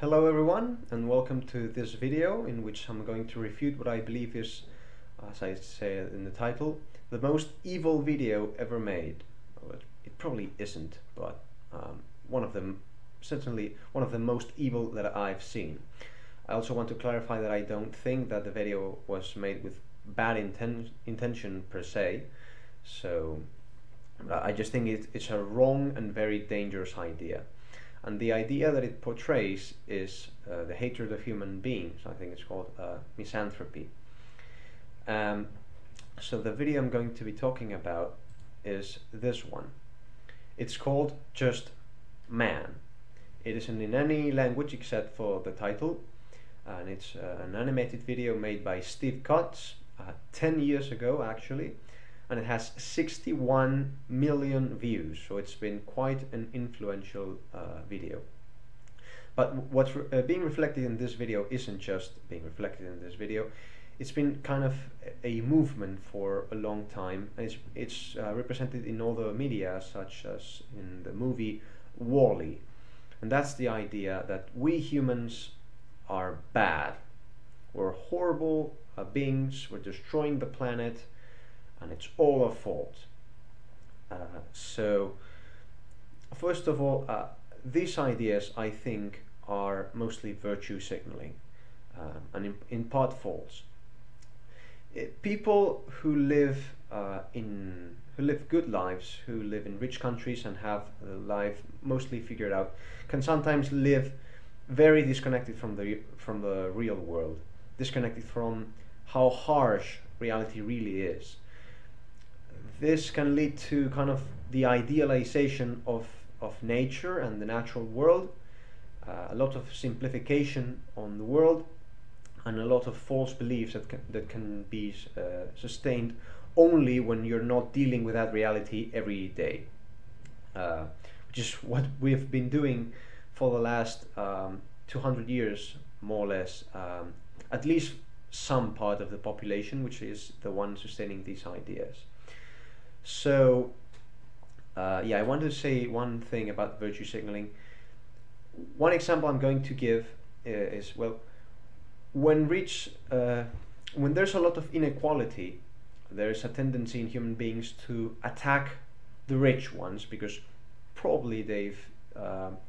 Hello everyone, and welcome to this video in which I'm going to refute what I believe is, as I say in the title, the most evil video ever made. Well, it probably isn't, but certainly one of the most evil that I've seen. I also want to clarify that I don't think that the video was made with bad intention per se, so I just think it's a wrong and very dangerous idea. And the idea that it portrays is the hatred of human beings. I think it's called misanthropy. So the video I'm going to be talking about is this one. It's called Just Man. It isn't in any language except for the title, and it's an animated video made by Steve Cutts 10 years ago actually, and it has 61 million views, so it's been quite an influential video. But what's being reflected in this video isn't just being reflected in this video. It's been kind of a movement for a long time, and it's represented in all the media, such as in the movie WALL-E. And that's the idea that we humans are bad. We're horrible beings, we're destroying the planet, and it's all our fault. So first of all, these ideas I think are mostly virtue signaling, and in part false. People who live good lives, who live in rich countries and have life mostly figured out, can sometimes live very disconnected from the real world, disconnected from how harsh reality really is. This can lead to kind of the idealization of nature and the natural world, a lot of simplification on the world, and a lot of false beliefs that can be sustained only when you're not dealing with that reality every day, which is what we've been doing for the last 200 years, more or less, at least some part of the population, which is the one sustaining these ideas. So yeah, I want to say one thing about virtue signaling. One example I'm going to give is, well, when there's a lot of inequality, there's a tendency in human beings to attack the rich ones because probably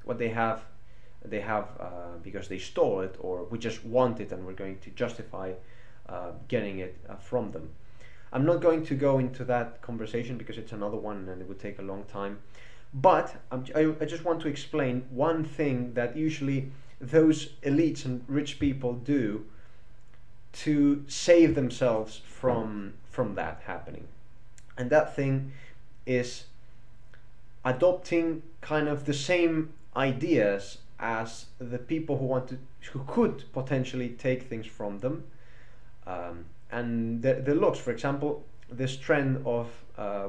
what they have because they stole it, or we just want it and we're going to justify getting it from them. I'm not going to go into that conversation because it's another one and it would take a long time, but I just want to explain one thing that usually those elites and rich people do to save themselves from that happening. And that thing is adopting kind of the same ideas as the people who could potentially take things from them. And the looks, for example, this trend of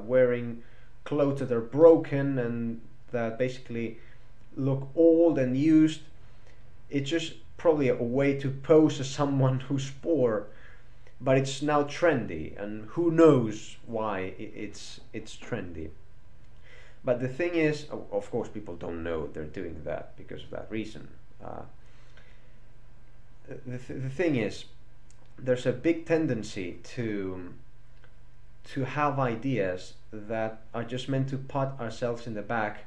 wearing clothes that are broken and that basically look old and used, it's just probably a way to pose as someone who's poor, but it's now trendy, and who knows why it's trendy. But the thing is, of course, people don't know they're doing that because of that reason. The thing is, there's a big tendency to have ideas that are just meant to pat ourselves in the back,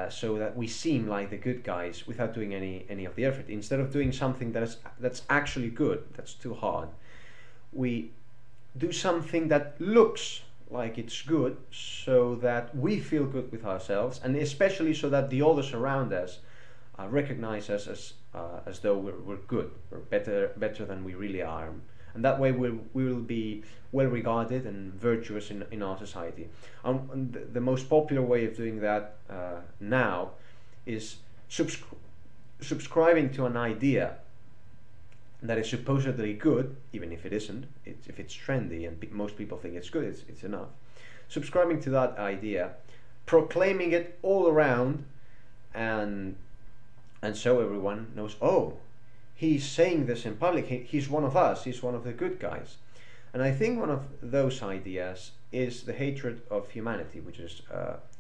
so that we seem like the good guys without doing any of the effort. Instead of doing something that's actually good, that's too hard, we do something that looks like it's good, so that we feel good with ourselves, and especially so that the others around us recognize us as though we're good, we're better than we really are, and that way we will be well regarded and virtuous in our society. And the most popular way of doing that now is subscribing to an idea that is supposedly good, even if it isn't. If it's trendy and most people think it's good, it's enough. Subscribing to that idea, proclaiming it all around, and so everyone knows, oh, he's saying this in public, he's one of us, he's one of the good guys. And I think one of those ideas is the hatred of humanity, which is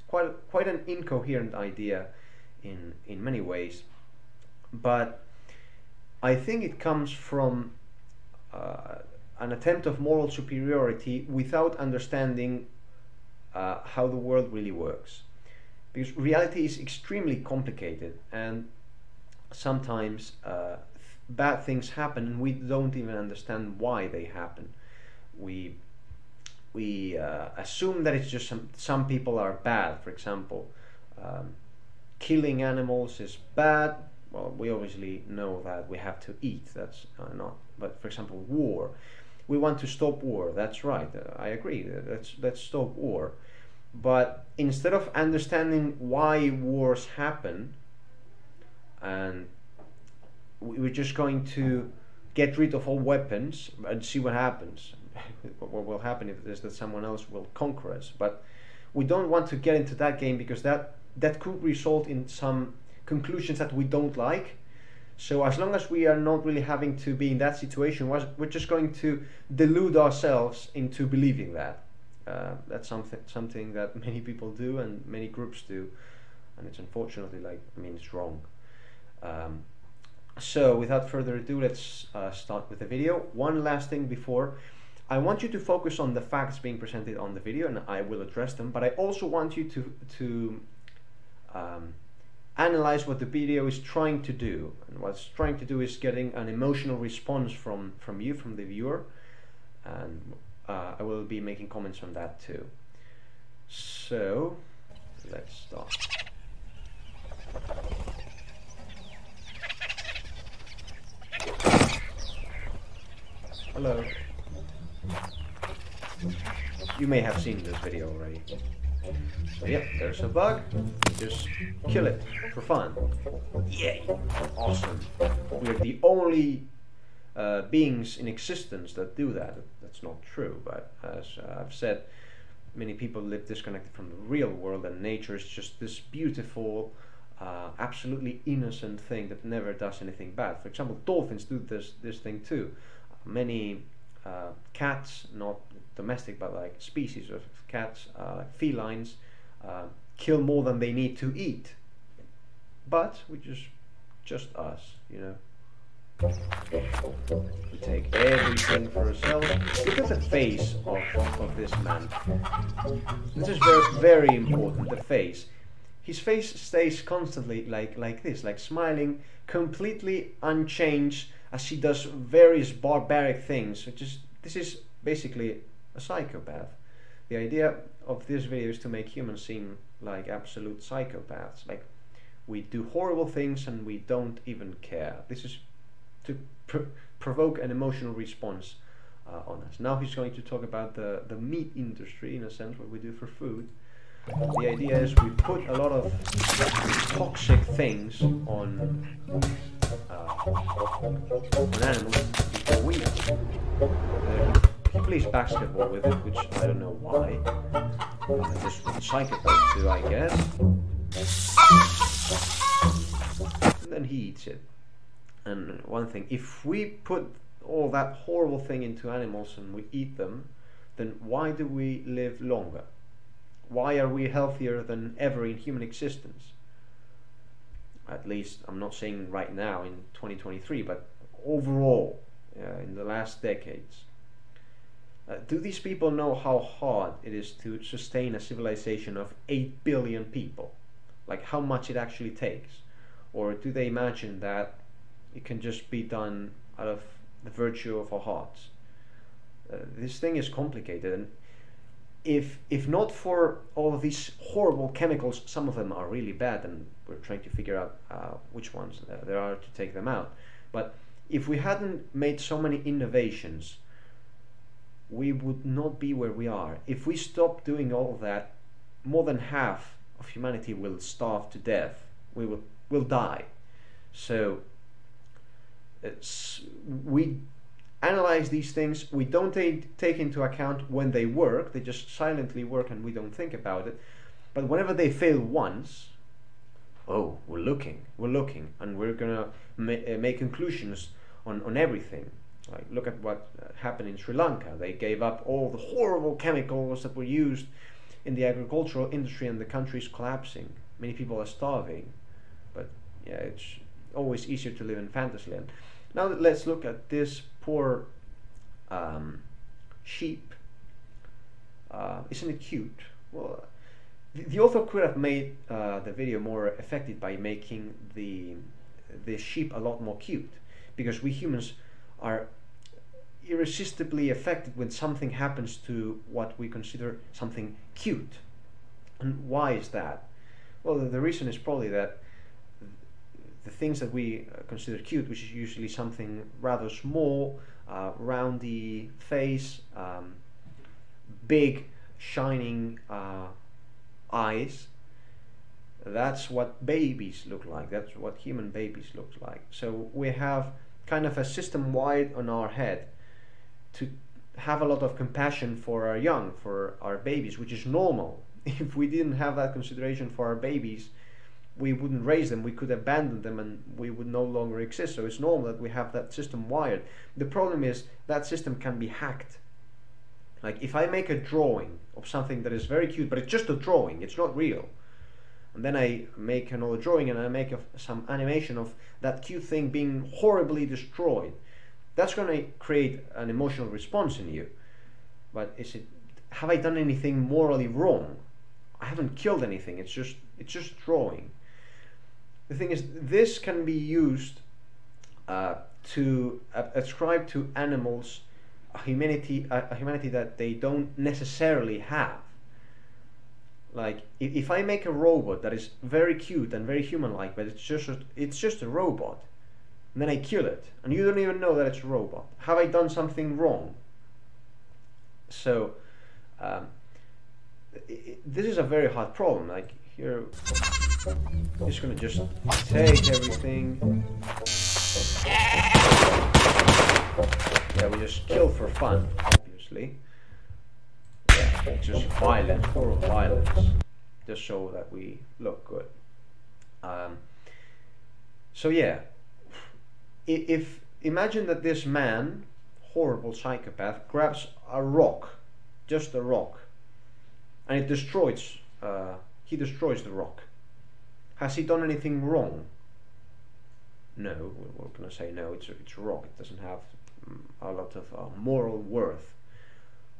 quite an incoherent idea in many ways. but I think it comes from an attempt of moral superiority without understanding how the world really works. Because reality is extremely complicated, and sometimes bad things happen and we don't even understand why they happen. We assume that it's just some people are bad. For example, killing animals is bad. Well, we obviously know that we have to eat. That's not. But for example, war. We want to stop war. That's right. I agree. Let's stop war. But instead of understanding why wars happen, and we're just going to get rid of all weapons and see what happens. What will happen if it is that someone else will conquer us. But we don't want to get into that game, because that could result in some conclusions that we don't like. So as long as we are not really having to be in that situation, we're just going to delude ourselves into believing that. That's something that many people do and many groups do, and it's unfortunately, it's wrong. So without further ado, let's start with the video. One last thing before. I want you to focus on the facts being presented on the video, and I will address them, but I also want you to analyze what the video is trying to do. And what it's trying to do is getting an emotional response from you, from the viewer, and I will be making comments on that too. So let's start. Hello. You may have seen this video already. So yep, there's a bug. Just kill it for fun. Yay! Awesome. We're the only beings in existence that do that. That's not true, but as I've said, many people live disconnected from the real world, and nature is just this beautiful, absolutely innocent thing that never does anything bad. For example, dolphins do this thing too. Many cats, not domestic but like species of cats, felines, kill more than they need to eat. But we just us, you know. We take everything for ourselves. Look at the face of this man. This is very, very important. The face. His face stays constantly like this, like smiling, completely unchanged, as he does various barbaric things. This is basically a psychopath. The idea of this video is to make humans seem like absolute psychopaths. Like, we do horrible things and we don't even care. This is to provoke an emotional response on us. Now he's going to talk about the meat industry, in a sense, what we do for food. The idea is we put a lot of toxic things on animals before we eat. He plays basketball with it, which I don't know why. Just what psychopaths do, I guess. And then he eats it. And one thing, if we put all that horrible thing into animals and we eat them, then why do we live longer? Why are we healthier than ever in human existence? At least, I'm not saying right now in 2023, but overall, in the last decades. Do these people know how hard it is to sustain a civilization of 8 billion people? Like, how much it actually takes? Or do they imagine that it can just be done out of the virtue of our hearts? This thing is complicated, and if not for all of these horrible chemicals, some of them are really bad, and we're trying to figure out which ones there are to take them out. But if we hadn't made so many innovations, we would not be where we are. If we stop doing all of that, more than half of humanity will starve to death. We'll die. So we analyze these things. We don't take into account when they work. They just silently work and we don't think about it. But whenever they fail once, oh, we're looking, and we're gonna make conclusions on everything. Like, look at what happened in Sri Lanka. They gave up all the horrible chemicals that were used in the agricultural industry, and the country is collapsing. Many people are starving. But yeah, always easier to live in fantasyland. Now let's look at this poor sheep. Isn't it cute? Well, the author could have made the video more effective by making the sheep a lot more cute, because we humans are irresistibly affected when something happens to what we consider something cute. And why is that? Well, the reason is probably that the things that we consider cute, which is usually something rather small, roundy face, big shining eyes, that's what babies look like. That's what human babies look like. So we have kind of a system wired on our head to have a lot of compassion for our young, for our babies, which is normal. If we didn't have that consideration for our babies, we wouldn't raise them, we could abandon them, and we would no longer exist. So it's normal that we have that system wired. The problem is that system can be hacked. Like if I make a drawing of something that is very cute, but it's just a drawing, it's not real, and then I make another drawing and I make some animation of that cute thing being horribly destroyed, that's going to create an emotional response in you. But have I done anything morally wrong? I haven't killed anything. It's just drawing. The thing is, this can be used to ascribe to animals a humanity that they don't necessarily have. Like if I make a robot that is very cute and very human-like, but it's just a robot, and then I kill it, and you don't even know that it's a robot, have I done something wrong? So this is a very hard problem. Like here, I'm just gonna take everything. Yeah, we just kill for fun, obviously. Yeah, it's just violence, horror violence, just so that we look good. So yeah, if imagine that this man, horrible psychopath, grabs a rock, just a rock, and it destroys. He destroys the rock. Has he done anything wrong? No, we're gonna say no. It's a rock. It doesn't have a lot of moral worth.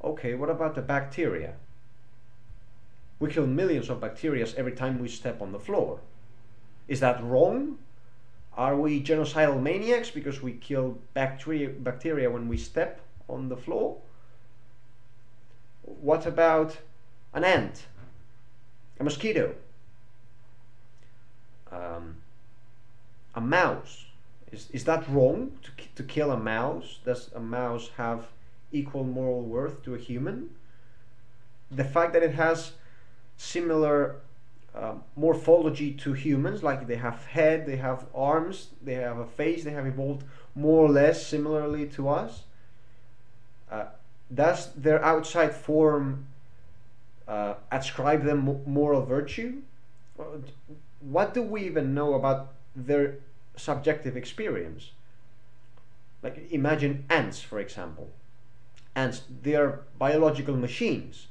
Okay, what about the bacteria? We kill millions of bacteria every time we step on the floor. Is that wrong? Are we genocidal maniacs because we kill bacteria when we step on the floor? What about an ant? A mosquito? A mouse? Is that wrong to kill a mouse? Does a mouse have equal moral worth to a human? The fact that it has similar morphology to humans, like they have head, they have arms, they have a face, they have evolved more or less similarly to us, does their outside form ascribe them moral virtue? What do we even know about their subjective experience? Like imagine ants, for example. Ants, they are biological machines.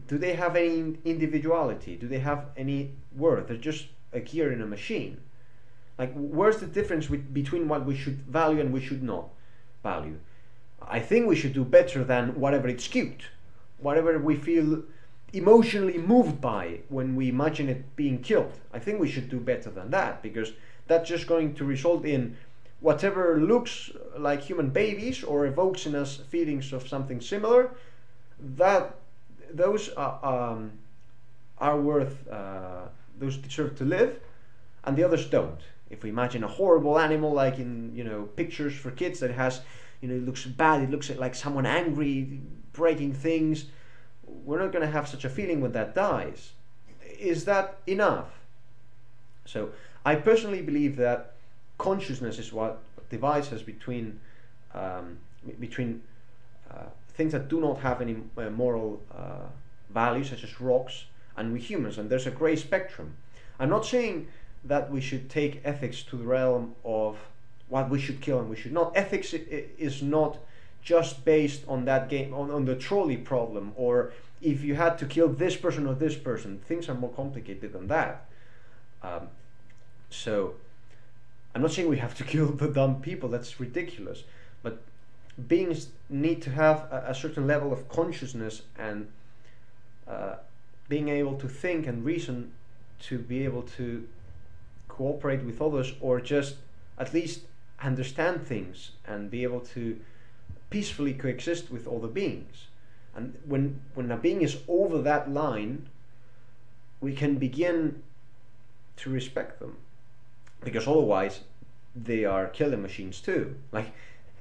Do they have any individuality? Do they have any worth? They're just a gear in a machine. Like, where's the difference between what we should value and we should not value? I think we should do better than whatever it's cute, whatever we feel emotionally moved by when we imagine it being killed. I think we should do better than that, because that's just going to result in whatever looks like human babies or evokes in us feelings of something similar, that those are worth, those deserve to live, and the others don't. If we imagine a horrible animal, like in pictures for kids, that has, it looks bad, it looks like someone angry, breaking things, we're not going to have such a feeling when that dies. Is that enough? So I personally believe that consciousness is what divides us between things that do not have any moral value, such as rocks, and we humans, and there's a gray spectrum. I'm not saying that we should take ethics to the realm of what we should kill and we should not. Ethics is not just based on that game, on the trolley problem, or if you had to kill this person or this person. Things are more complicated than that. So I'm not saying we have to kill the dumb people, that's ridiculous, but beings need to have a certain level of consciousness and being able to think and reason to be able to cooperate with others, or just at least understand things and be able to peacefully coexist with other beings. And when a being is over that line, we can begin to respect them, because otherwise they are killing machines too. Like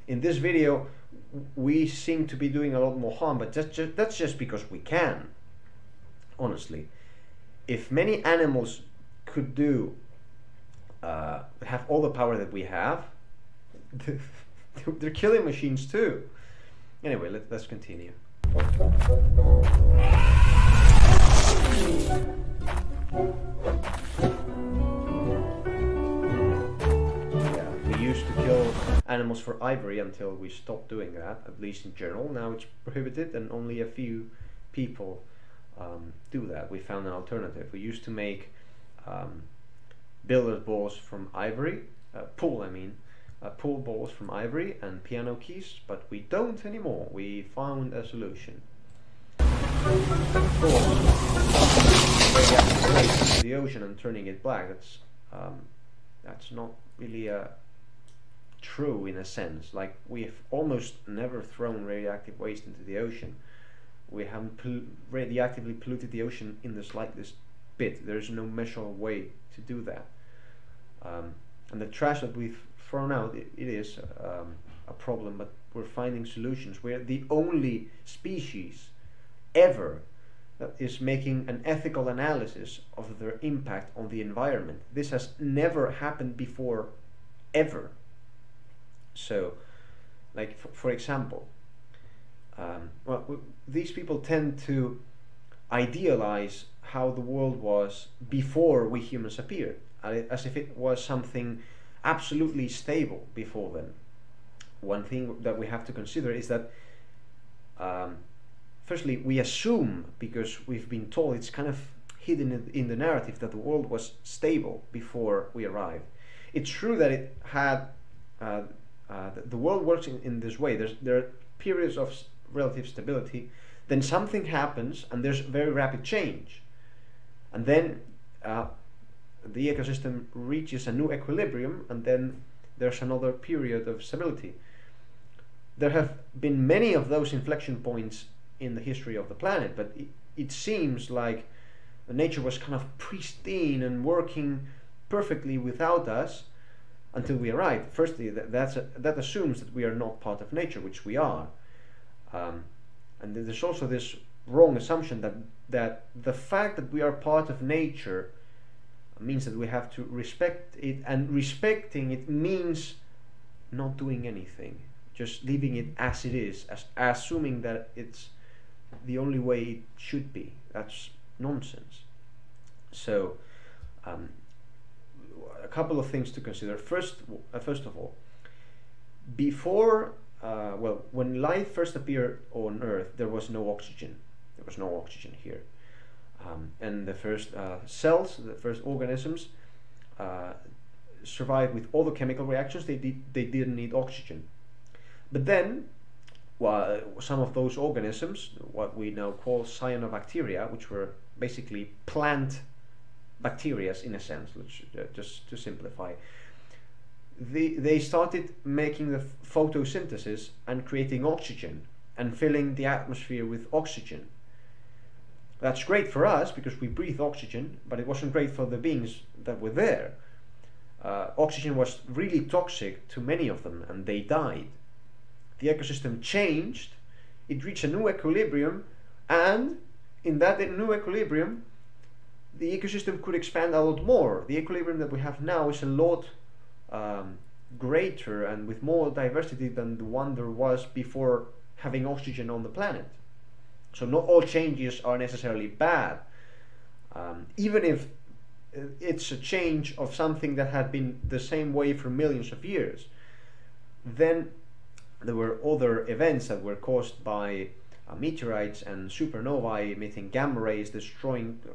in this video, we seem to be doing a lot more harm, but that's just because we can. Honestly, if many animals could do have all the power that we have, they're killing machines too. Anyway, let's continue. We used to kill animals for ivory until we stopped doing that, at least in general. Now it's prohibited and only a few people do that. We found an alternative. We used to make billiard balls from ivory, pool balls from ivory and piano keys, but we don't anymore. We found a solution. Of course, radioactive the ocean and turning it black, that's not really true in a sense. Like, we've almost never thrown radioactive waste into the ocean. We haven't radioactively polluted the ocean in the slightest bit. There's no measurable way to do that. And the trash that we've thrown out, it is a problem, but we're finding solutions. We're the only species ever that is making an ethical analysis of their impact on the environment. This has never happened before, ever. So, like for example, these people tend to idealize how the world was before we humans appeared, as if it was something absolutely stable before then. One thing that we have to consider is that firstly, we assume, because we've been told, it's kind of hidden in the narrative, that the world was stable before we arrived. It's true that it had the world works in this way. There are periods of relative stability, then something happens and there's very rapid change, and then the ecosystem reaches a new equilibrium, and then there's another period of stability. There have been many of those inflection points in the history of the planet, but it seems like nature was kind of pristine and working perfectly without us until we arrived. Firstly, that assumes that we are not part of nature, which we are. And there's also this wrong assumption that the fact that we are part of nature means that we have to respect it, and respecting it means not doing anything, just leaving it as it is, assuming that it's the only way it should be. That's nonsense. So a couple of things to consider. First of all, before when life first appeared on Earth, there was no oxygen. There was no oxygen here. And the first cells, the first organisms, survived with all the chemical reactions. They didn't need oxygen. But then, some of those organisms, what we now call cyanobacteria, which were basically plant bacteria in a sense, just to simplify, they started making the photosynthesis and creating oxygen and filling the atmosphere with oxygen. That's great for us because we breathe oxygen, but it wasn't great for the beings that were there. Oxygen was really toxic to many of them, and they died. The ecosystem changed, it reached a new equilibrium, and in that new equilibrium, the ecosystem could expand a lot more. The equilibrium that we have now is a lot greater and with more diversity than the one there was before having oxygen on the planet. So not all changes are necessarily bad, even if it's a change of something that had been the same way for millions of years. Then there were other events that were caused by meteorites and supernovae emitting gamma rays,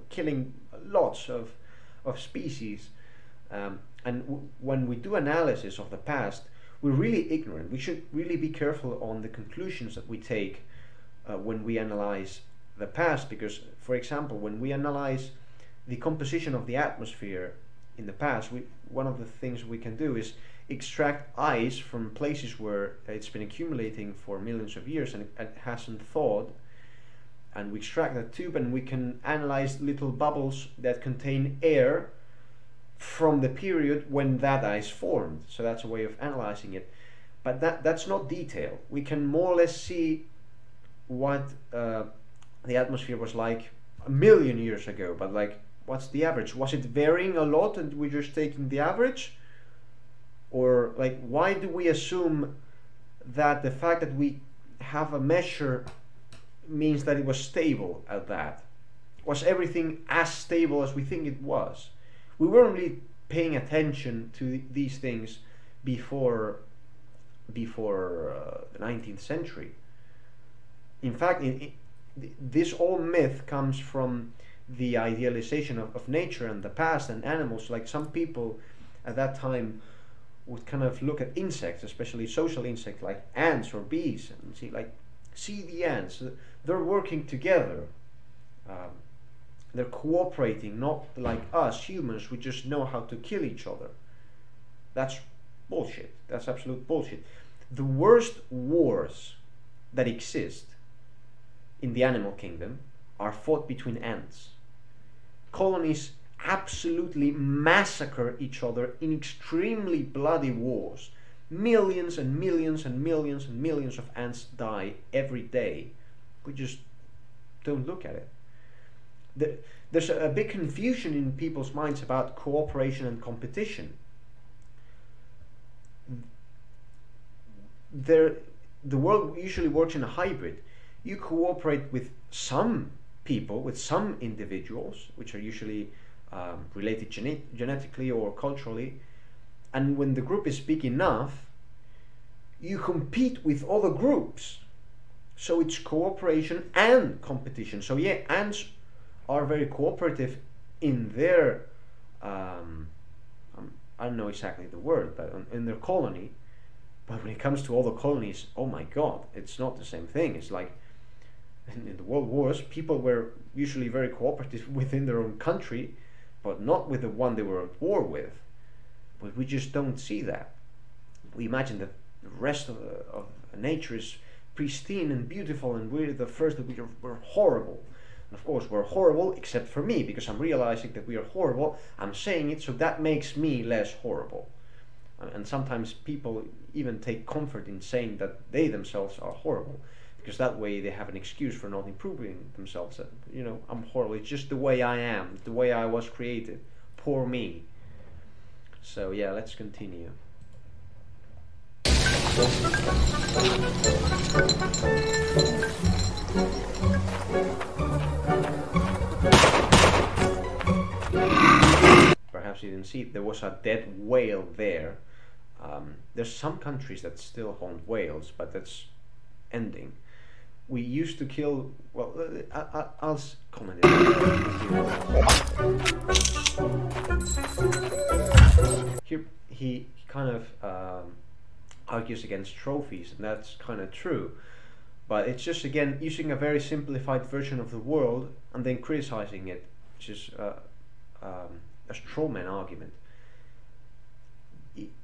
killing lots of of species. And when we do analysis of the past, we're really ignorant. We should really be careful on the conclusions that we take when we analyze the past, because, for example, when we analyze the composition of the atmosphere in the past, one of the things we can do is extract ice from places where it's been accumulating for millions of years and it hasn't thawed, and we extract that tube and we can analyze little bubbles that contain air from the period when that ice formed. So that's a way of analyzing it, but that's not detail. We can more or less see what the atmosphere was like a million years ago, but like, what's the average? Was it varying a lot and we're just taking the average? Or like, why do we assume that the fact that we have a measure means that it was stable at that? Was everything as stable as we think it was? We weren't really paying attention to these things before the 19th century. In fact, this whole myth comes from the idealization of nature and the past and animals. Like, some people at that time would kind of look at insects, especially social insects like ants or bees, and see the ants. They're working together. They're cooperating, not like us humans. We just know how to kill each other. That's bullshit. That's absolute bullshit. The worst wars that exist in the animal kingdom are fought between ants. Colonies absolutely massacre each other in extremely bloody wars. Millions and millions and millions and millions of ants die every day. We just don't look at it. There's a big confusion in people's minds about cooperation and competition. The world usually works in a hybrid. You cooperate with some people, with some individuals, which are usually related genetically or culturally, and when the group is big enough, you compete with other groups. So it's cooperation and competition. So yeah, ants are very cooperative in their I don't know exactly the word, but in their colony. But when it comes to other colonies, oh my god, it's not the same thing. It's like in the world wars, people were usually very cooperative within their own country, but not with the one they were at war with. But we just don't see that. We imagine that the rest of nature is pristine and beautiful, and we're the first that we're horrible. And of course we're horrible, except for me, because I'm realizing that we are horrible. I'm saying it, so that makes me less horrible. And sometimes people even take comfort in saying that they themselves are horrible, because that way they have an excuse for not improving themselves. You know, I'm horrible, it's just the way I am, the way I was created. Poor me. So yeah, let's continue. Perhaps you didn't see it, there was a dead whale there. There's some countries that still hunt whales, but that's ending. We used to kill, well, I'll comment it. Here he kind of argues against trophies, and that's kind of true. But it's just, again, using a very simplified version of the world and then criticizing it, which is a straw man argument.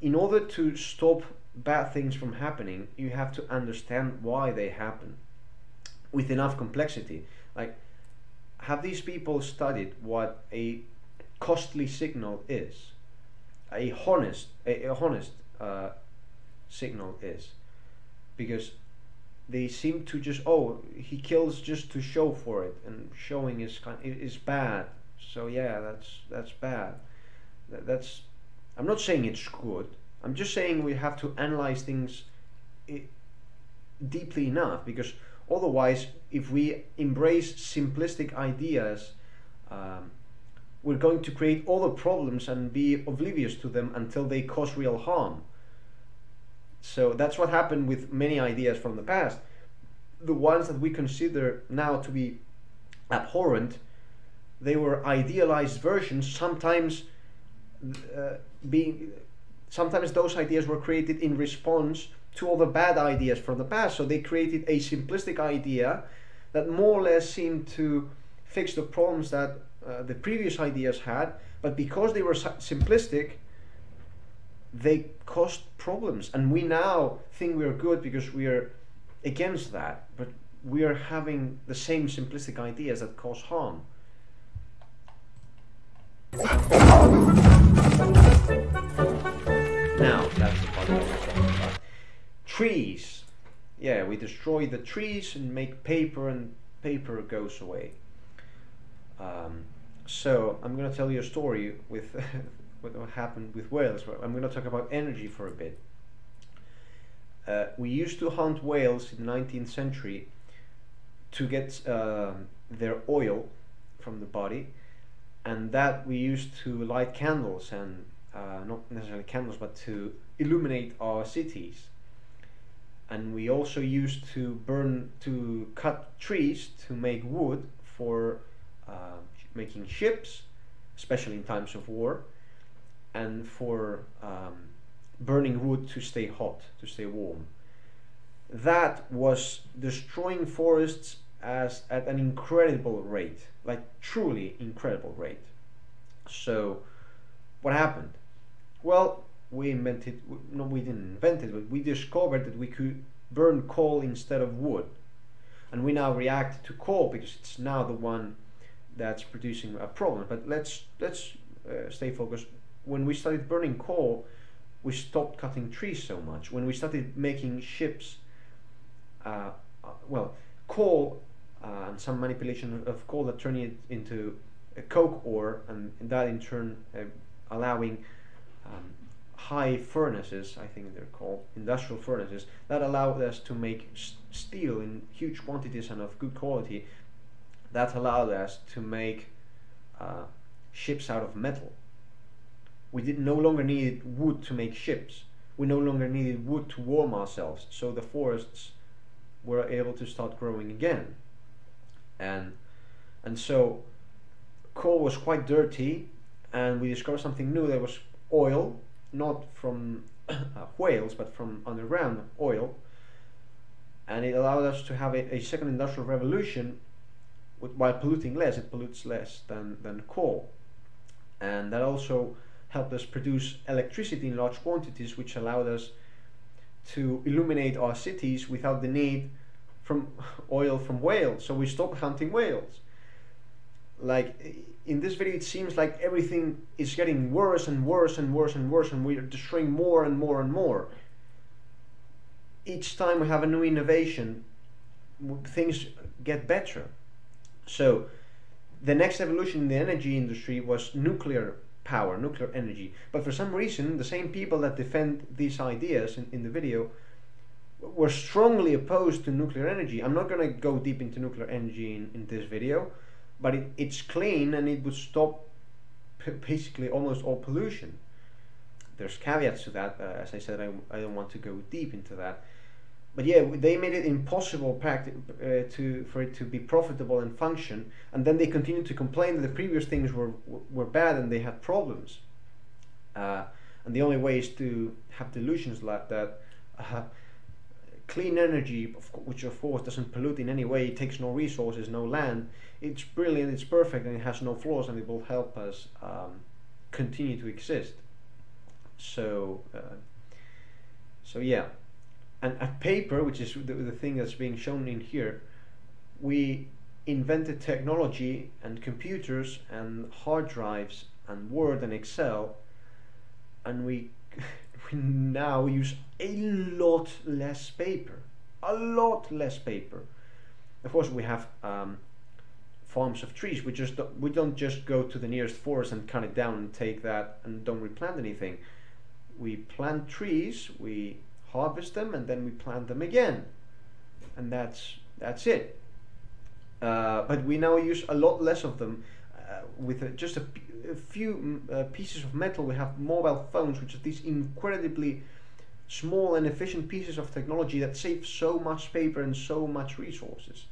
In order to stop bad things from happening, you have to understand why they happen with enough complexity. Like, have these people studied what a costly signal is, a honest signal is? Because they seem to just, oh, he kills just to show for it, and showing is bad. So yeah, that's bad. That's, I'm not saying it's good. I'm just saying we have to analyze things deeply enough, because otherwise, if we embrace simplistic ideas, we're going to create other problems and be oblivious to them until they cause real harm. So that's what happened with many ideas from the past. The ones that we consider now to be abhorrent they were idealized versions, sometimes sometimes those ideas were created in response to all the bad ideas from the past. So they created a simplistic idea that more or less seemed to fix the problems that the previous ideas had, but because they were simplistic, they caused problems. And we now think we're good because we are against that, but we are having the same simplistic ideas that cause harm. Now, that's the part that we're talking about. Trees. Yeah, we destroy the trees and make paper, and paper goes away. So I'm going to tell you a story with what happened with whales. I'm going to talk about energy for a bit. We used to hunt whales in the 19th century to get their oil from the body, and that we used to light candles, and not necessarily candles, but to illuminate our cities. And we also used to cut trees to make wood for making ships, especially in times of war, and for burning wood to stay hot, to stay warm. That was destroying forests at an incredible rate, like truly incredible rate. So what happened? Well, we didn't invent it, but we discovered that we could burn coal instead of wood. And we now react to coal because it's now the one that's producing a problem. But let's stay focused. When we started burning coal, we stopped cutting trees so much. When we started making ships, coal and some manipulation of coal that turned it into a coke ore, and that in turn allowing high furnaces, I think they're called industrial furnaces, that allowed us to make steel in huge quantities and of good quality. That allowed us to make ships out of metal. We no longer needed wood to make ships. We no longer needed wood to warm ourselves, so the forests were able to start growing again. And so coal was quite dirty, and we discovered something new. There was oil, not from whales, but from underground oil, and it allowed us to have a second industrial revolution while polluting less. It pollutes less than coal, and that also helped us produce electricity in large quantities, which allowed us to illuminate our cities without the need from oil from whales. So we stopped hunting whales. Like in this video, it seems like everything is getting worse and worse and worse and worse, and we're destroying more and more and more. Each time we have a new innovation, things get better. So the next evolution in the energy industry was nuclear power, nuclear energy. But for some reason, the same people that defend these ideas in the video were strongly opposed to nuclear energy. I'm not going to go deep into nuclear energy in this video, but it's clean and it would stop basically almost all pollution. There's caveats to that. As I said, I don't want to go deep into that. But yeah, they made it impossible for it to be profitable and function, and then they continued to complain that the previous things were bad and they had problems. And the only way is to have delusions like that. Clean energy, which of course doesn't pollute in any way, it takes no resources, no land, it's brilliant, it's perfect, and it has no flaws, and it will help us continue to exist. So yeah. And at paper, which is the thing that's being shown in here, we invented technology and computers and hard drives and Word and Excel, and we now use a lot less paper. A lot less paper. Of course, we have farms of trees. We don't just go to the nearest forest and cut it down and take that and don't replant anything. We plant trees, we harvest them, and then we plant them again, and that's it. But we now use a lot less of them. With just a few pieces of metal, we have mobile phones, which are these incredibly small and efficient pieces of technology that save so much paper and so much resources.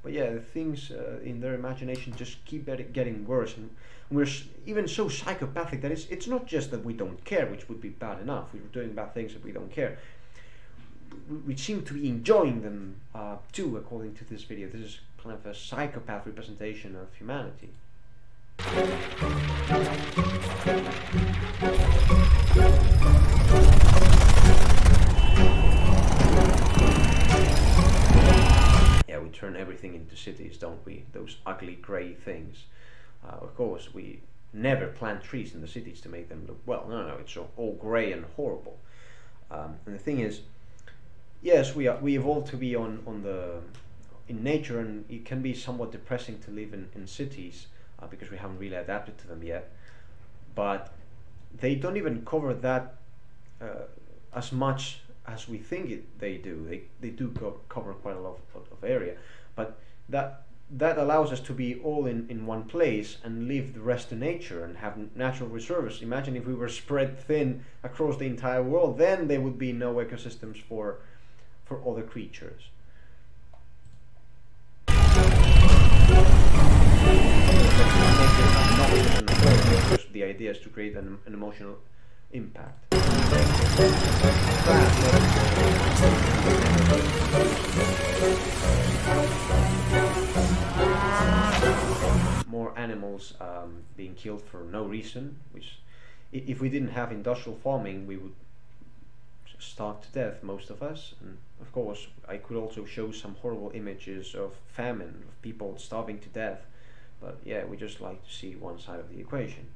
but yeah, the things in their imagination just keep getting worse, and we're even so psychopathic that it's not just that we don't care, which would be bad enough. We're doing bad things that we don't care. We seem to be enjoying them too, according to this video. This is kind of a psychopath representation of humanity. Yeah, we turn everything into cities, don't we? Those ugly grey things. Of course, we never plant trees in the cities to make them look well. No, it's all grey and horrible. And the thing is, yes, we evolved to be in nature, and it can be somewhat depressing to live in cities because we haven't really adapted to them yet. But they don't even cover that as much as we think they do. They do cover quite a lot of area, but that allows us to be all in one place and leave the rest to nature and have natural reserves. Imagine if we were spread thin across the entire world, then there would be no ecosystems for other creatures. The idea is to create an emotional impact. More animals being killed for no reason, which if we didn't have industrial farming, we would starve to death, most of us. And of course, I could also show some horrible images of famine, of people starving to death, but yeah, we just like to see one side of the equation.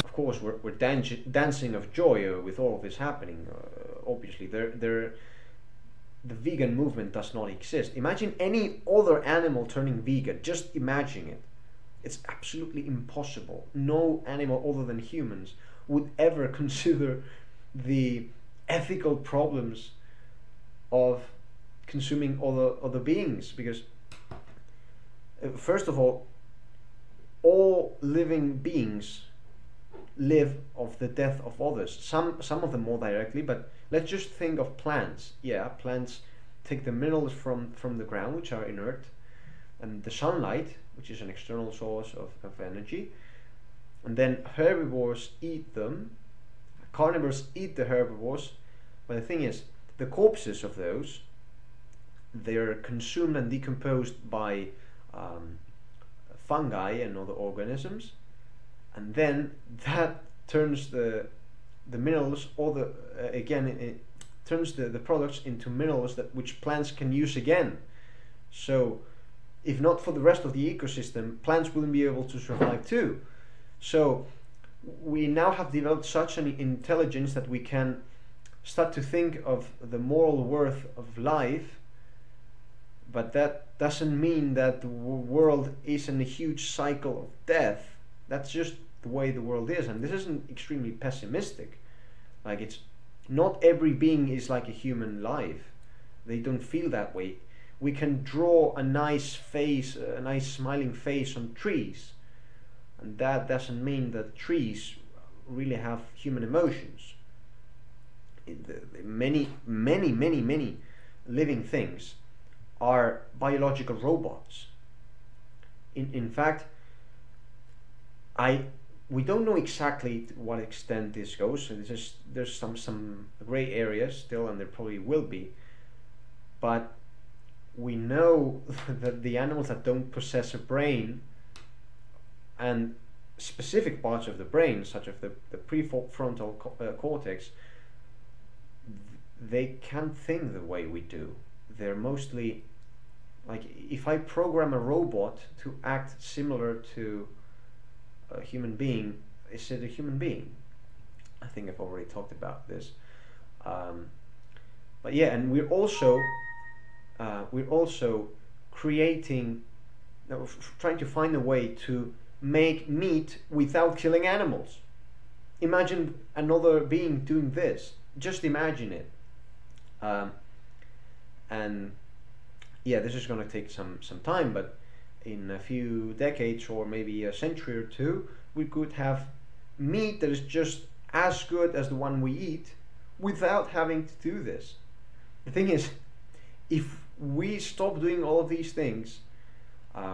Of course, we're dancing of joy with all of this happening. Obviously, the vegan movement does not exist. Imagine any other animal turning vegan. Just imagine it. It's absolutely impossible. No animal other than humans would ever consider the ethical problems of consuming other beings, because first of all living beings live of the death of others. Some of them more directly, but let's just think of plants. Yeah, plants take the minerals from the ground, which are inert, and the sunlight, which is an external source of energy, and then herbivores eat them. Carnivores eat the herbivores, but the thing is, the corpses of those, they're consumed and decomposed by fungi and other organisms, and then that turns the minerals, or it turns the products into minerals which plants can use again. So if not for the rest of the ecosystem, plants wouldn't be able to survive too. So we now have developed such an intelligence that we can start to think of the moral worth of life, but that doesn't mean that the world is in a huge cycle of death. That's just the way the world is, and this isn't extremely pessimistic. Like, it's not every being is like a human life. They don't feel that way. We can draw a nice face, a nice smiling face on trees, and that doesn't mean that trees really have human emotions. Many living things are biological robots. In fact, we don't know exactly to what extent this goes. So there's some gray areas still, and there probably will be. But we know that the animals that don't possess a brain, and specific parts of the brain, such as the prefrontal cortex, they can't think the way we do. They're mostly like, if I program a robot to act similar to a human being, is it a human being? I think I've already talked about this. But yeah, and we're also creating, trying to find a way to make meat without killing animals. Imagine another being doing this. Just imagine it. And yeah, this is going to take some time, but in a few decades or maybe a century or two, we could have meat that is just as good as the one we eat without having to do this. The thing is, if we stop doing all of these things,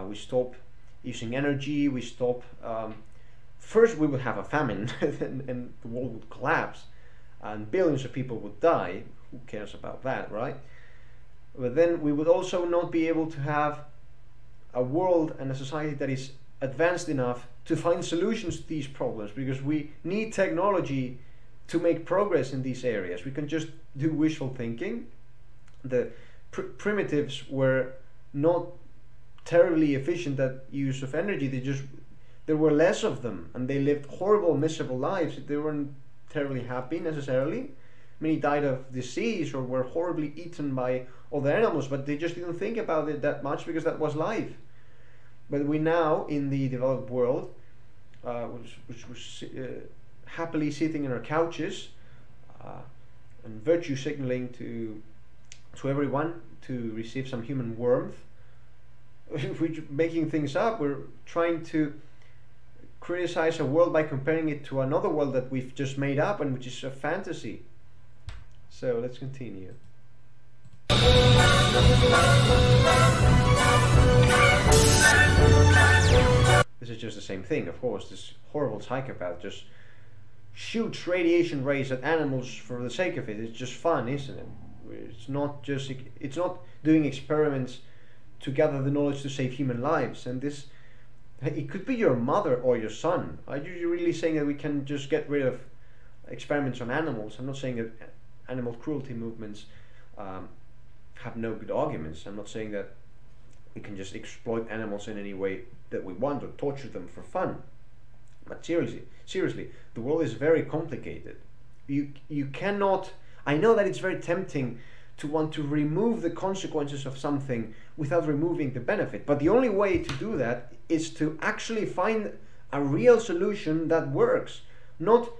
we stop using energy, we stop, first we would have a famine and the world would collapse and billions of people would die. Who cares about that, right? But then we would also not be able to have a world and a society that is advanced enough to find solutions to these problems, because we need technology to make progress in these areas. We can just do wishful thinking. The primitives were not terribly efficient at use of energy. There were less of them, and they lived horrible, miserable lives. They weren't terribly happy necessarily. Many died of disease or were horribly eaten by other animals, but they just didn't think about it that much because that was life. But we now, in the developed world, which was happily sitting in our couches and virtue signaling to everyone to receive some human warmth, we're making things up. We're trying to criticize a world by comparing it to another world that we've just made up and which is a fantasy. So let's continue. This is just the same thing, of course. This horrible psychopath just shoots radiation rays at animals for the sake of it. It's just fun, isn't it? It's not doing experiments to gather the knowledge to save human lives. And this, it could be your mother or your son. Are you really saying that we can just get rid of experiments on animals? I'm not saying that animal cruelty movements have no good arguments. I'm not saying that we can just exploit animals in any way that we want or torture them for fun. But seriously, the world is very complicated. You cannot. I know that it's very tempting to want to remove the consequences of something without removing the benefit, but the only way to do that is to actually find a real solution that works. Not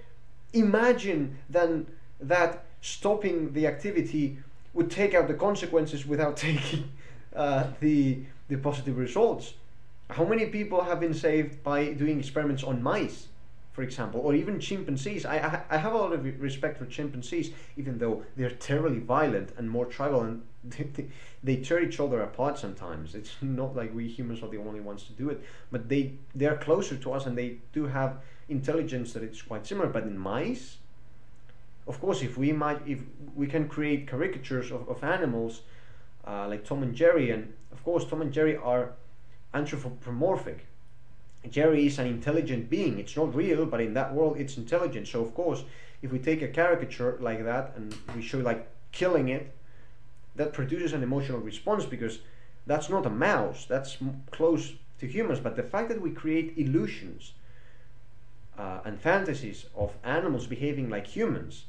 imagine then that stopping the activity would take out the consequences without taking the positive results. How many people have been saved by doing experiments on mice, for example, or even chimpanzees? I have a lot of respect for chimpanzees, even though they're terribly violent and more tribal, and they tear each other apart sometimes. It's not like we humans are the only ones to do it, but they are closer to us and they do have intelligence that it's quite similar. But in mice, of course, if we can create caricatures of animals like Tom and Jerry, and of course Tom and Jerry are anthropomorphic. Jerry is an intelligent being. It's not real, but in that world it's intelligent. So of course, if we take a caricature like that and we show like killing it, that produces an emotional response, because that's not a mouse, that's close to humans. But the fact that we create illusions and fantasies of animals behaving like humans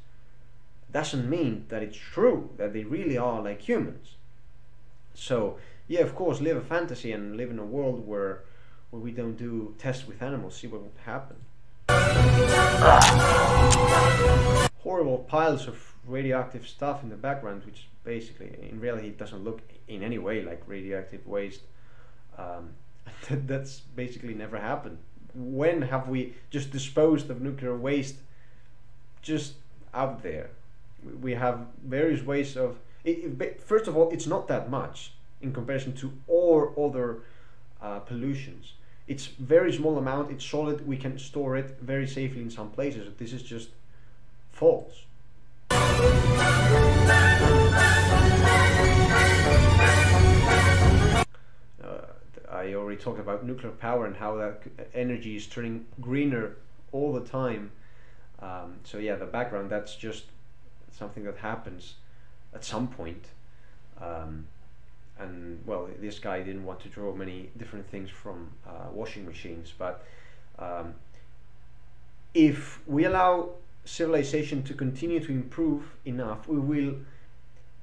doesn't mean that it's true, that they really are like humans. So yeah, of course, live a fantasy and live in a world where we don't do tests with animals, see what would happen. Horrible piles of radioactive stuff in the background, which basically in reality it doesn't look in any way like radioactive waste. That's basically never happened. When have we just disposed of nuclear waste just out there? We have various ways of first of all, it's not that much in comparison to all other pollutions. It's very small amount, it's solid, we can store it very safely in some places. This is just false. I already talked about nuclear power and how that energy is turning greener all the time. So yeah, the background, that's just something that happens at some point. And well, this guy didn't want to draw many different things from washing machines, but if we allow civilization to continue to improve enough, we will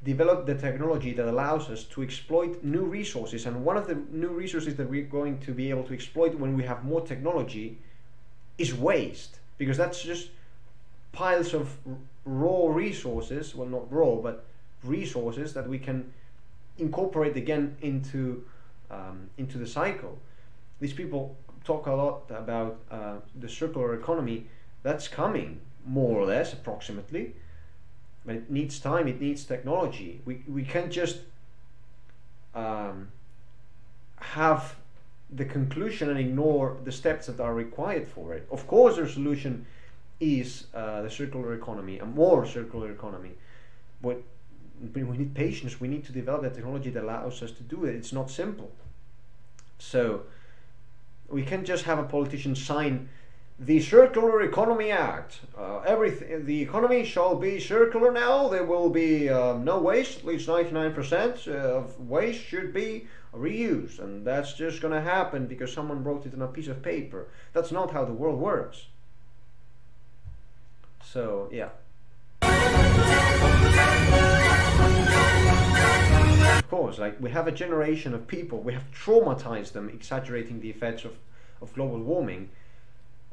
develop the technology that allows us to exploit new resources. And one of the new resources that we're going to be able to exploit when we have more technology is waste, because that's just piles of raw resources, well, not raw, but resources that we can incorporate again into into the cycle. These people talk a lot about the circular economy. That's coming, more or less, approximately. But it needs time, it needs technology. We can't just have the conclusion and ignore the steps that are required for it. Of course, the solution is the circular economy, a more circular economy. But we need patience. We need to develop the technology that allows us to do it. It's not simple. So we can't just have a politician sign the Circular Economy Act. Everything, the economy shall be circular now. There will be no waste. At least 99% of waste should be reused, and that's just going to happen because someone wrote it on a piece of paper. That's not how the world works. So yeah. Of course, like, we have a generation of people, we have traumatized them, exaggerating the effects of global warming.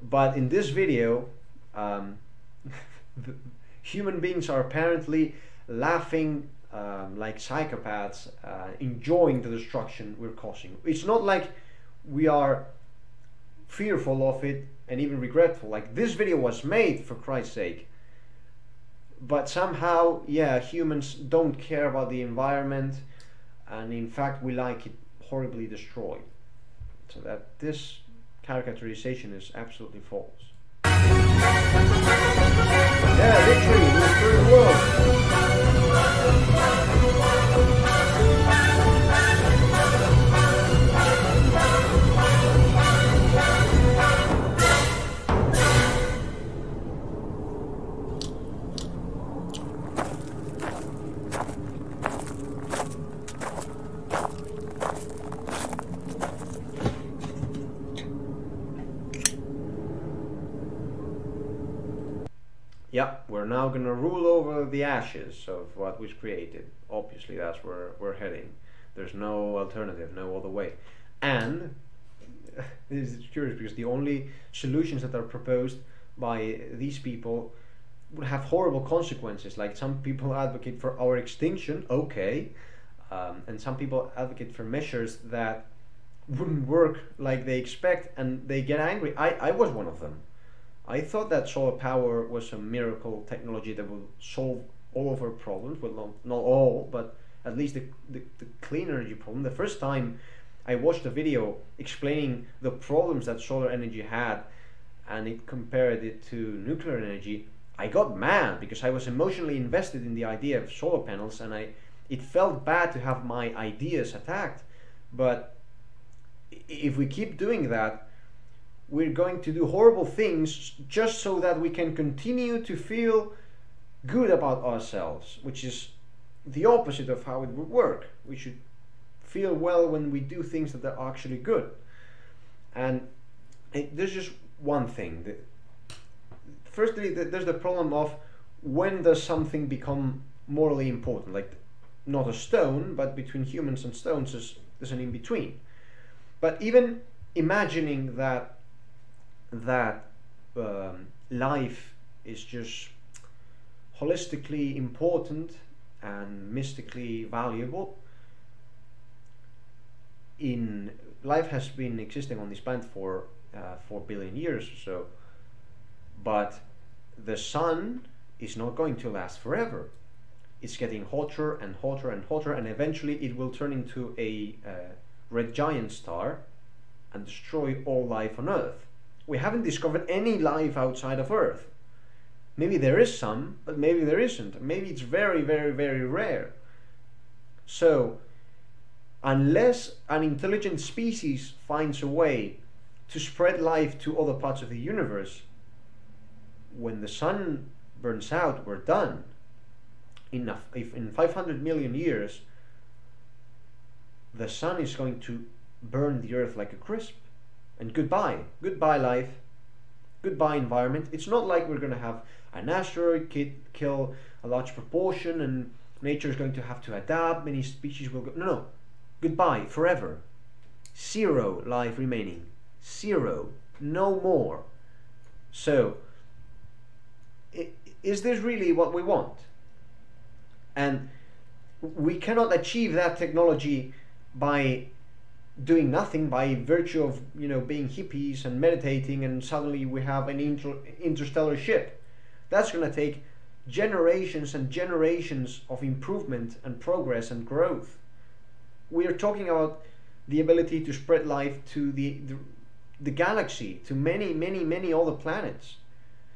But in this video, human beings are apparently laughing like psychopaths, enjoying the destruction we're causing. It's not like we are fearful of it and even regretful. Like, this video was made for Christ's sake. But somehow, yeah, humans don't care about the environment, and in fact we like it horribly destroyed. So that this characterization is absolutely false. Yeah, victory in the spirit world. Yeah, we're now gonna rule over the ashes of what was created. Obviously, that's where we're heading. There's no alternative, no other way. And this is curious because the only solutions that are proposed by these people would have horrible consequences. Like, some people advocate for our extinction, okay, and some people advocate for measures that wouldn't work like they expect, and they get angry. I was one of them. I thought that solar power was a miracle technology that will solve all of our problems. Well, not all, but at least the clean energy problem. The first time I watched a video explaining the problems that solar energy had, and it compared it to nuclear energy, I got mad because I was emotionally invested in the idea of solar panels, and it felt bad to have my ideas attacked. But if we keep doing that, we're going to do horrible things just so that we can continue to feel good about ourselves, which is the opposite of how it would work. We should feel well when we do things that are actually good. And there's just one thing. Firstly, there's the problem of when does something become morally important? Like, not a stone, but between humans and stones there's an in-between. But even imagining that life is just holistically important and mystically valuable. Life has been existing on this planet for 4 billion years or so, but the sun is not going to last forever. It's getting hotter and hotter and hotter, and eventually it will turn into a red giant star and destroy all life on Earth. We haven't discovered any life outside of Earth. Maybe there is some, but maybe there isn't. Maybe it's very, very, very rare. So, unless an intelligent species finds a way to spread life to other parts of the universe, when the sun burns out, we're done. If in 500 million years, the sun is going to burn the Earth like a crisp. And goodbye. Goodbye life. Goodbye environment. It's not like we're going to have an asteroid kill a large proportion and nature is going to have to adapt, many species will go. No. Goodbye forever. Zero life remaining. Zero. No more. So, is this really what we want? And we cannot achieve that technology by doing nothing by virtue of, you know, being hippies and meditating, and suddenly we have an interstellar ship. That's going to take generations and generations of improvement and progress and growth. We are talking about the ability to spread life to the galaxy, to many other planets.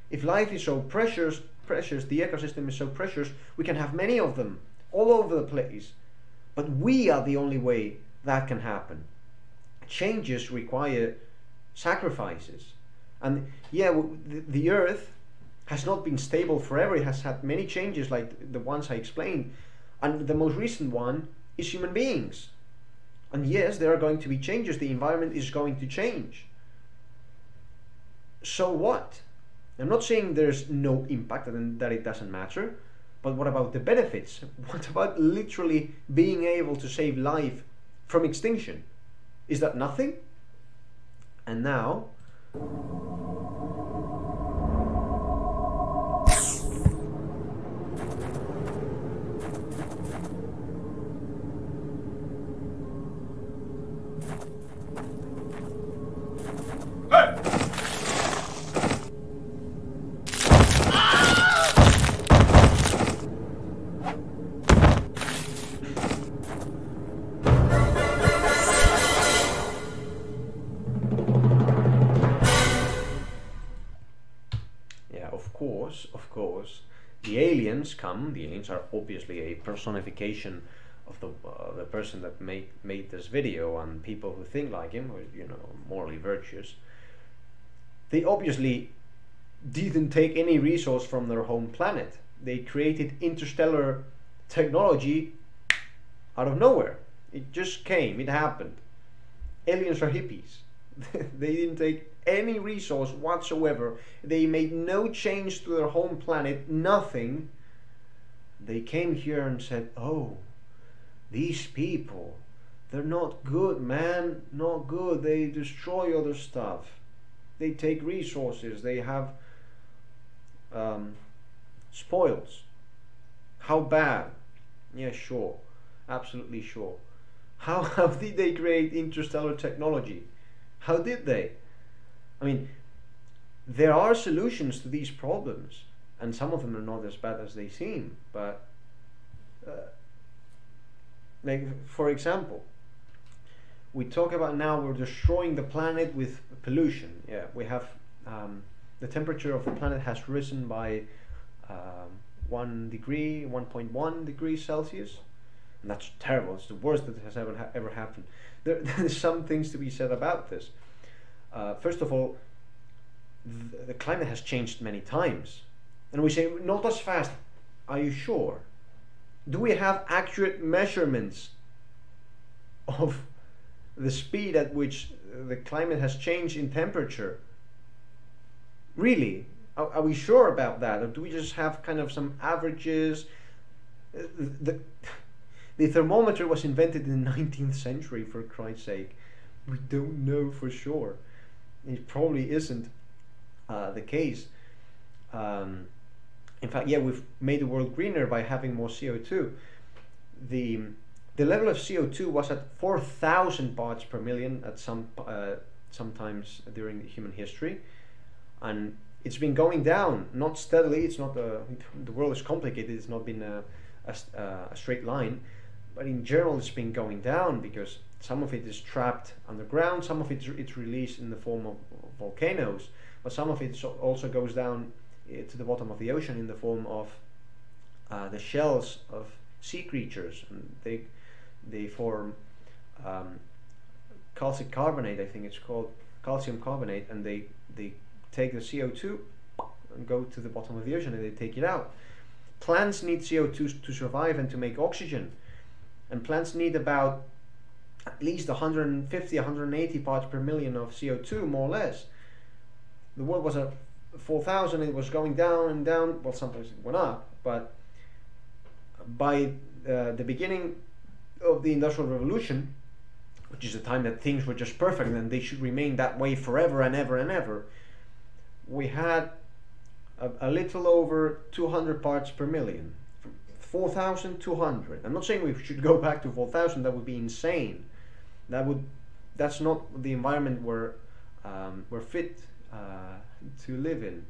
If life is so precious, the ecosystem is so precious, we can have many of them all over the place. But we are the only way that can happen. Changes require sacrifices. And yeah, the Earth has not been stable forever. It has had many changes like the ones I explained. And the most recent one is human beings. And yes, there are going to be changes. The environment is going to change. So what? I'm not saying there's no impact and that it doesn't matter. But what about the benefits? What about literally being able to save life from extinction? Is that nothing? And now, of course, the aliens come. The aliens are obviously a personification of the person that made this video, and people who think like him, or, you know, morally virtuous. They obviously didn't take any resource from their home planet. They created interstellar technology out of nowhere. It just came. It happened. Aliens are hippies. They didn't take any resource whatsoever. They made no change to their home planet, nothing. They came here and said, oh, these people, they're not good, man, not good. They destroy other stuff. They take resources. They have spoils. How bad? Yeah, sure, absolutely sure. How did they create interstellar technology? How did they? I mean, there are solutions to these problems, and some of them are not as bad as they seem. But like, for example, we talk about now we're destroying the planet with pollution. Yeah, we have the temperature of the planet has risen by 1.1 degrees Celsius, and that's terrible. It's the worst that has ever happened. There's some things to be said about this. First of all, the climate has changed many times, and we say not as fast. Are you sure? Do we have accurate measurements of the speed at which the climate has changed in temperature? Really? Are we sure about that, or do we just have kind of some averages? The thermometer was invented in the 19th century, for Christ's sake. We don't know for sure. It probably isn't the case. In fact, yeah, we've made the world greener by having more CO2. The level of CO2 was at 4,000 parts per million at sometimes during human history, and it's been going down, not steadily. It's not the world is complicated. It's not been a straight line, but in general, it's been going down because some of it is trapped underground, some of it's released in the form of volcanoes, but some of it also goes down to the bottom of the ocean in the form of the shells of sea creatures, and they form calcium carbonate, I think it's called calcium carbonate, and they take the CO2 and go to the bottom of the ocean and they take it out. Plants need CO2 to survive and to make oxygen, and plants need about at least 150, 180 parts per million of CO2, more or less. The world was at 4,000, it was going down and down. Well, sometimes it went up, but by the beginning of the Industrial Revolution, which is the time that things were just perfect and they should remain that way forever and ever and ever, we had a little over 200 parts per million. 4,200. I'm not saying we should go back to 4,000, that would be insane. That would that's not the environment we're fit to live in.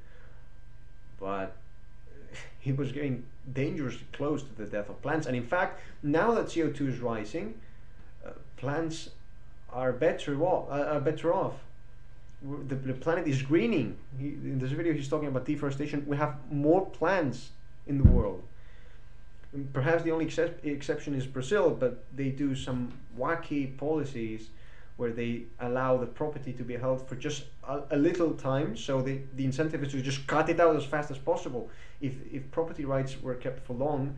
But he was getting dangerously close to the death of plants. And in fact, now that CO2 is rising, plants are better off. The planet is greening. In this video, he's talking about deforestation. We have more plants in the world. And perhaps the only exception is Brazil, but they do some wacky policies where they allow the property to be held for just a little time. So the incentive is to just cut it out as fast as possible. If property rights were kept for long,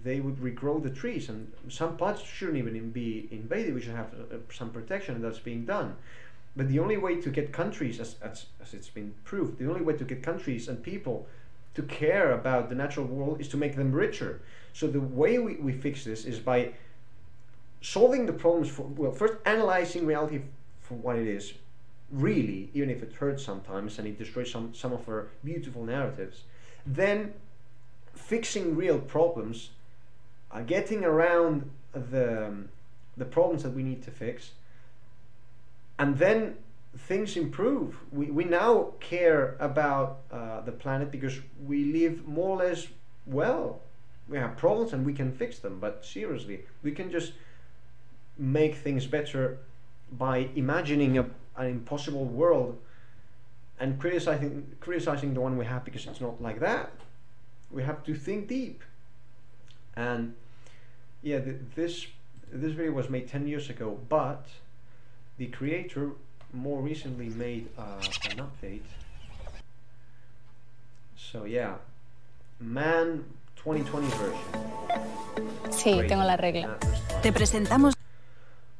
they would regrow the trees, and some parts shouldn't even be invaded. We should have some protection, and that's being done. But the only way to get countries, as it's been proved, the only way to get countries and people to care about the natural world is to make them richer. So the way we fix this is by solving the problems first analyzing reality for what it is, really, even if it hurts sometimes and it destroys some of our beautiful narratives. Then fixing real problems, getting around the problems that we need to fix, and then things improve. We now care about the planet because we live more or less well. We have problems and we can fix them, but seriously, we can just make things better by imagining an impossible world and criticizing the one we have because it's not like that. We have to think deep. And yeah, this video was made 10 years ago, but the creator more recently made an update. So yeah, Man 2020 version. Sí, Great. tengo la regla. Te presentamos.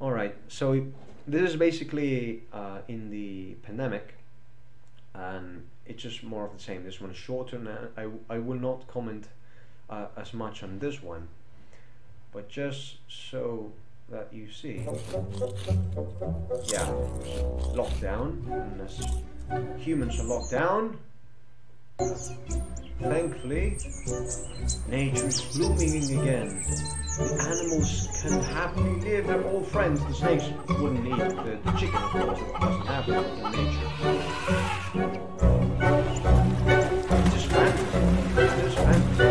Alright, so this is basically in the pandemic, and it's just more of the same. This one is shorter, and I will not comment as much on this one, but just so that you see. Yeah, lockdown, and as humans are locked down, thankfully nature's blooming again. The animals can happily live, they're all friends. The snakes wouldn't eat the chicken, of course. It doesn't happen in nature. It's just fantasy. It's just fantasy.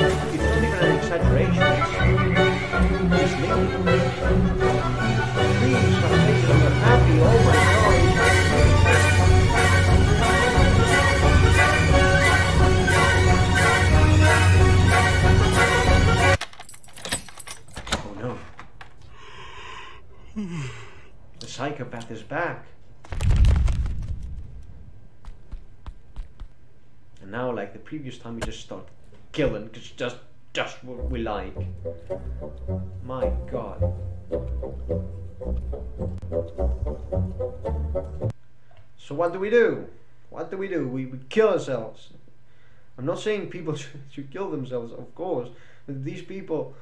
It's not even an exaggeration. It's living. Trees are making them happy. Oh my God. The psychopath is back. And now, like the previous time, we just start killing, because just what we like. My God. So what do we do? What do? We kill ourselves. I'm not saying people should kill themselves, of course, but these people,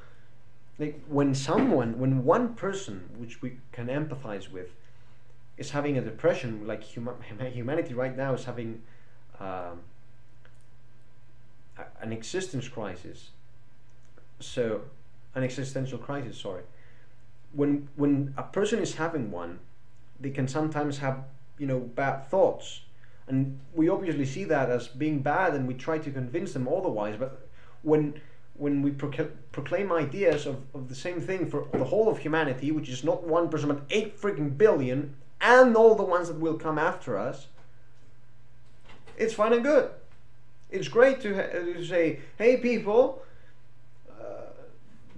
like when one person, which we can empathize with, is having a depression, like humanity right now is having an existence crisis. So, an existential crisis, sorry. When a person is having one, they can sometimes have, bad thoughts. And we obviously see that as being bad, and we try to convince them otherwise. But when we proclaim ideas of the same thing for the whole of humanity, which is not one person but 8 freaking billion, and all the ones that will come after us, it's fine and good. It's great to say, hey people,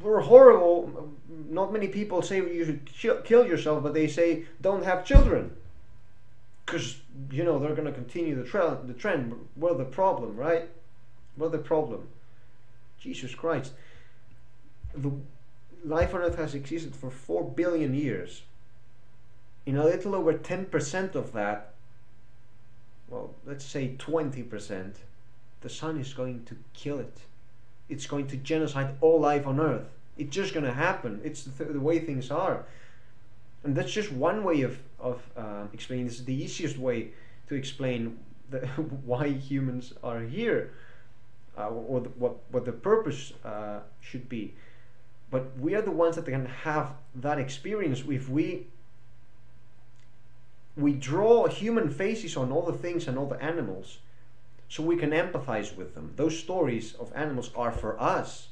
we're horrible. Not many people say you should kill yourself, but they say don't have children, because they're going to continue the trend. We're the problem, right? We're the problem. Jesus Christ. The life on Earth has existed for 4 billion years. In a little over 10% of that, well, let's say 20%, the sun is going to kill it. It's going to genocide all life on Earth. It's just going to happen. It's the way things are. And that's just one way of explaining this. The easiest way to explain why humans are here. Or what the purpose should be. but we are the ones that can have that experience if we draw human faces on all the things and all the animals, so we can empathize with them. Those stories of animals are for us.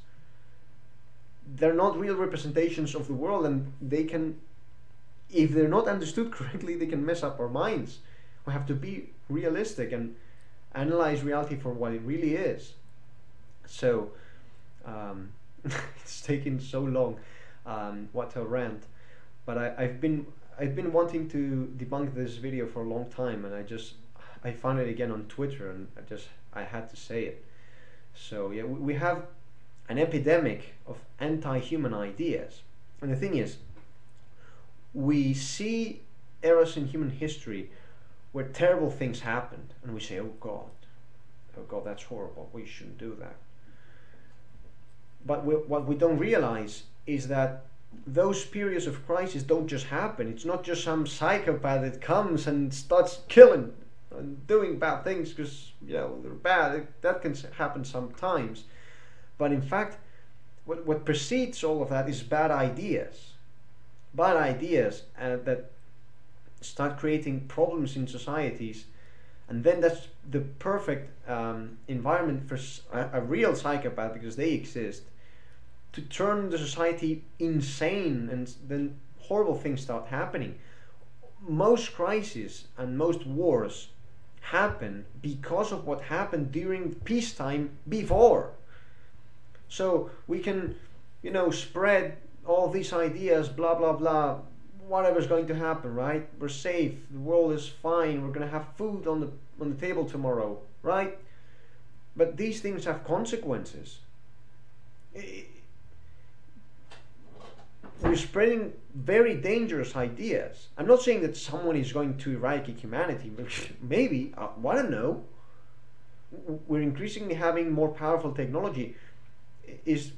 They're not real representations of the world, and they can, if they're not understood correctly, they can mess up our minds. We have to be realistic and analyze reality for what it really is. So it's taken so long. What a rant! But I've been wanting to debunk this video for a long time, and I found it again on Twitter, and I had to say it. So yeah, we have an epidemic of anti-human ideas, and the thing is, we see eras in human history where terrible things happened, and we say, oh God, that's horrible, we shouldn't do that. But what we don't realize is that those periods of crisis don't just happen. It's not just some psychopath that comes and starts killing and doing bad things because, you know, they're bad. That can happen sometimes. But in fact, what precedes all of that is bad ideas. Bad ideas that start creating problems in societies. And then that's the perfect environment for a real psychopath, because they exist, to turn the society insane, and then horrible things start happening. Most crises and most wars happen because of what happened during peacetime before. So we can, you know, spread all these ideas, blah blah blah, whatever's going to happen, right? We're safe, the world is fine, we're going to have food on the table tomorrow, right? But these things have consequences. We're spreading very dangerous ideas. I'm not saying that someone is going to eradicate humanity, but maybe, I don't know. We're increasingly having more powerful technology. Is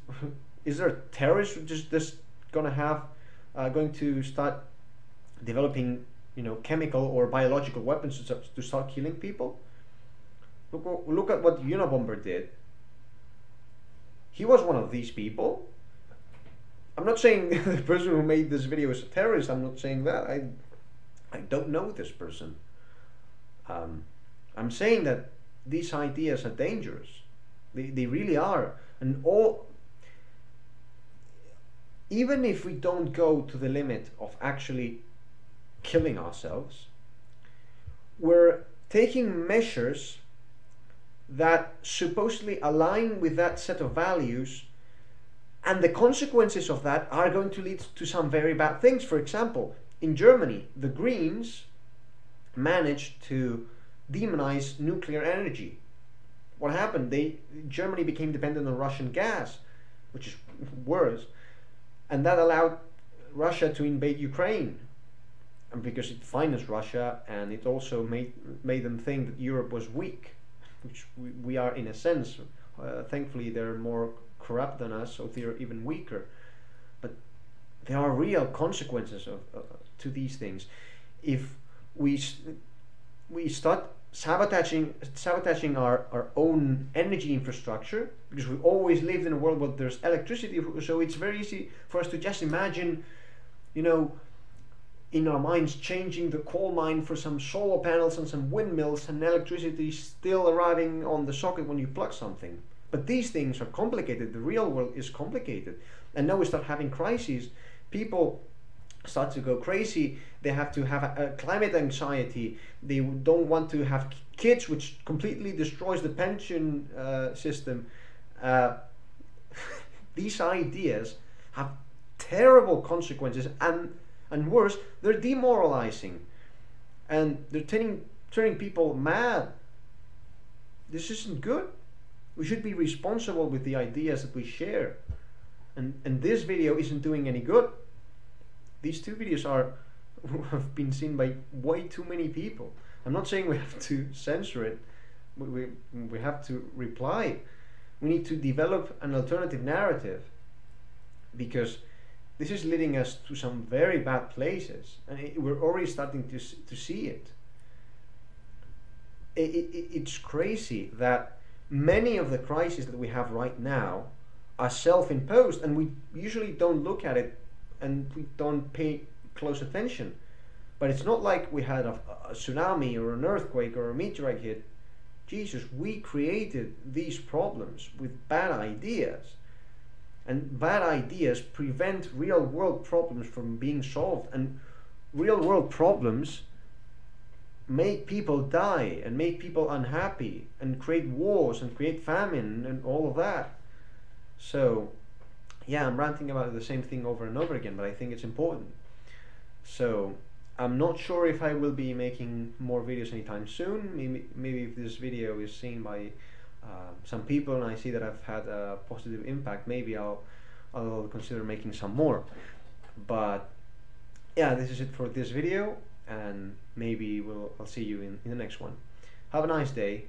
there a terrorist just going to start developing, you know, chemical or biological weapons to start killing people? Look at what Unabomber did. He was one of these people. I'm not saying the person who made this video is a terrorist. I'm not saying that. I don't know this person. I'm saying that these ideas are dangerous. They really are. And even if we don't go to the limit of actually killing ourselves, we're taking measures that supposedly align with that set of values, and the consequences of that are going to lead to some very bad things. For example, in Germany, the Greens managed to demonize nuclear energy. What happened? Germany became dependent on Russian gas, which is worse, and that allowed Russia to invade Ukraine, and because it financed Russia, and it also made them think that Europe was weak, which we are in a sense. Thankfully, they're more corrupt than us, so they're even weaker. But there are real consequences to these things. If we start sabotaging our own energy infrastructure, because we always lived in a world where there's electricity, so it's very easy for us to just imagine, you know, in our minds, changing the coal mine for some solar panels and some windmills, and electricity still arriving on the socket when you plug something. But these things are complicated. The real world is complicated. And now we start having crises. People start to go crazy. They have to have a climate anxiety. They don't want to have kids, which completely destroys the pension system. These ideas have terrible consequences, and worse, they're demoralizing, and they're turning people mad. This isn't good. We should be responsible with the ideas that we share, and this video isn't doing any good. These two videos have been seen by way too many people. I'm not saying we have to censor it. We have to reply. We need to develop an alternative narrative, because this is leading us to some very bad places, and we're already starting to see it. It's crazy that many of the crises that we have right now are self-imposed, and we usually don't look at it and we don't pay close attention. But it's not like we had a tsunami or an earthquake or a meteorite hit. Jesus, we created these problems with bad ideas. And bad ideas prevent real world problems from being solved. And real world problems make people die and make people unhappy and create wars and create famine and all of that. So yeah, I'm ranting about the same thing over and over again, but I think it's important. So I'm not sure if I will be making more videos anytime soon. Maybe if this video is seen by some people and I see that I've had a positive impact, maybe I'll consider making some more. But yeah, this is it for this video, and maybe I'll see you in the next one. Have a nice day.